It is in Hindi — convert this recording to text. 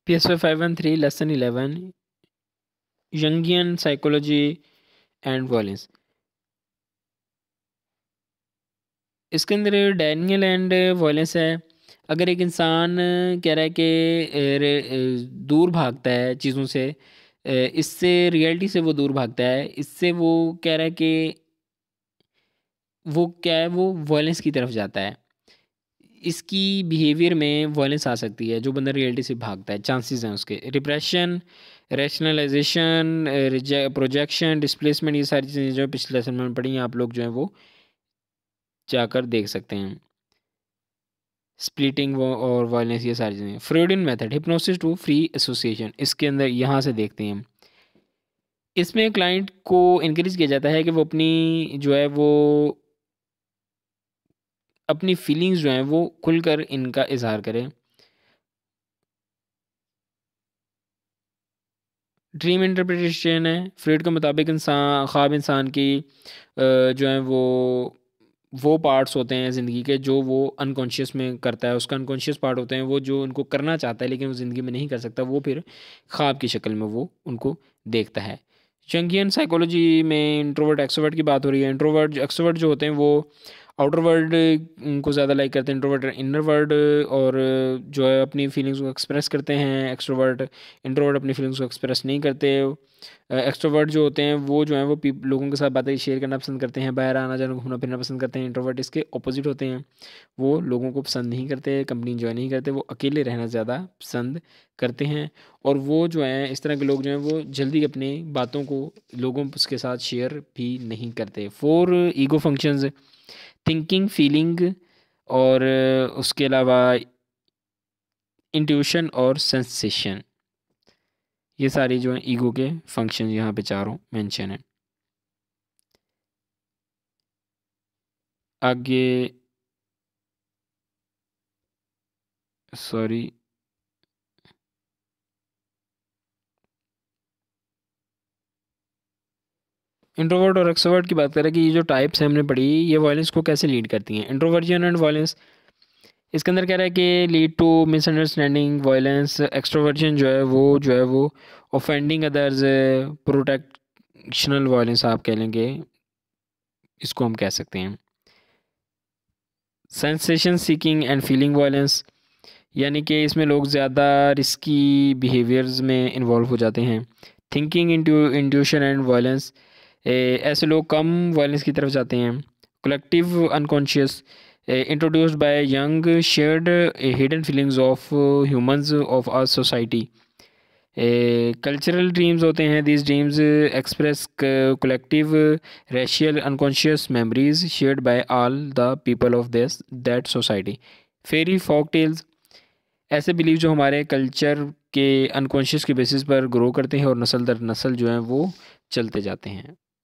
PSY 513 lesson 11 Jungian psychology and violence. इसके अंदर डैनियल एंड वायलेंस है। अगर एक इंसान कह रहा है कि दूर भागता है चीज़ों से, इससे रियलिटी से वो दूर भागता है, इससे वो कह रहा है कि वो क्या है, वो वायलेंस की तरफ जाता है। इसकी बिहेवियर में वायलेंस आ सकती है। जो बंदा रियलिटी से भागता है, चांसेस हैं उसके। रिप्रेशन, रैशनलाइजेशन, प्रोजेक्शन, डिस्प्लेसमेंट, ये सारी चीज़ें जो है पिछले लेसन में पढ़ी हैं, आप लोग जो है वो जाकर देख सकते हैं। स्प्लिटिंग और वायलेंस, ये सारी चीज़ें। Freudian method, hypnosis to free association, इसके अंदर यहाँ से देखते हैं हम। इसमें क्लाइंट को इनक्रेज किया जाता है कि वो अपनी जो है वो अपनी फीलिंग्स जो हैं वो खुलकर इनका इजहार करें। ड्रीम इंटरप्रिटेशन है। फ्रेड के मुताबिक इंसान ख्वाब इंसान की जो है वो पार्ट्स होते हैं ज़िंदगी के जो वो अनकॉन्शियस में करता है। उसका अनकॉन्शियस पार्ट होते हैं वो जो उनको करना चाहता है लेकिन वो ज़िंदगी में नहीं कर सकता, वो फिर ख्वाब की शक्ल में वो उनको देखता है। जंगियन साइकोलॉजी में इंट्रोवर्ट एक्सट्रोवर्ट की बात हो रही है। इंट्रोवर्ट एक्सट्रोवर्ट जो होते हैं वो आउटर वर्ल्ड को ज़्यादा लाइक करते हैं। इंट्रोवर्ट इनर वर्ल्ड और जो है अपनी फीलिंग्स को एक्सप्रेस करते हैं। एक्सट्रोवर्ट इंट्रोवर्ट अपनी फीलिंग्स को एक्सप्रेस नहीं करते। एक्सट्रोवर्ट जो होते हैं वो जो है वो लोगों के साथ बातें शेयर करना पसंद करते हैं, बाहर आना जाना घूमना फिरना पसंद करते हैं। इंट्रोवर्ट इसके ऑपोजिट होते हैं, वो लोगों को पसंद नहीं करते, कंपनी इंजॉय नहीं करते, वो अकेले रहना ज़्यादा पसंद करते हैं। और वो जो हैं इस तरह के लोग जो हैं वो जल्दी अपनी बातों को लोगों के साथ शेयर भी नहीं करते। 4 ईगो फंक्शंस, थिंकिंग, फीलिंग और उसके अलावा इंट्यूशन और सेंसेशन, ये सारी जो हैं ईगो के फंक्शन यहाँ पे चारों मेंशन है। आगे सॉरी इंट्रोवर्ट और एक्सट्रोवर्ट की बात करें कि ये जो टाइप्स हैं हमने पढ़ी, ये वायलेंस को कैसे लीड करती हैं। इंट्रोवर्जन एंड वायलेंस, इसके अंदर कह रहा है कि lead to misunderstanding violence. Extroversion जो है वो ऑफेंडिंग अदर्स, प्रोटेक्शनल वायलेंस आप कह लेंगे, इसको हम कह सकते हैं। Sensation seeking and feeling violence, यानी कि इसमें लोग ज़्यादा रिस्की बिहेवियर्स में इन्वॉल्व हो जाते हैं। थिंकिंग इंट्यूशन एंड वायलेंस, ऐसे लोग कम वायलेंस की तरफ जाते हैं। Collective unconscious, introduced by Jung shared hidden feelings of humans of our society. Cultural dreams होते हैं, these dreams express collective racial unconscious memories shared by all the people of this that society. Fairy folk tales, ऐसे बिलीव जो हमारे कल्चर के अनकॉन्शियस के बेसिस पर ग्रो करते हैं और नस्ल दर नस्ल जो हैं वो चलते जाते हैं।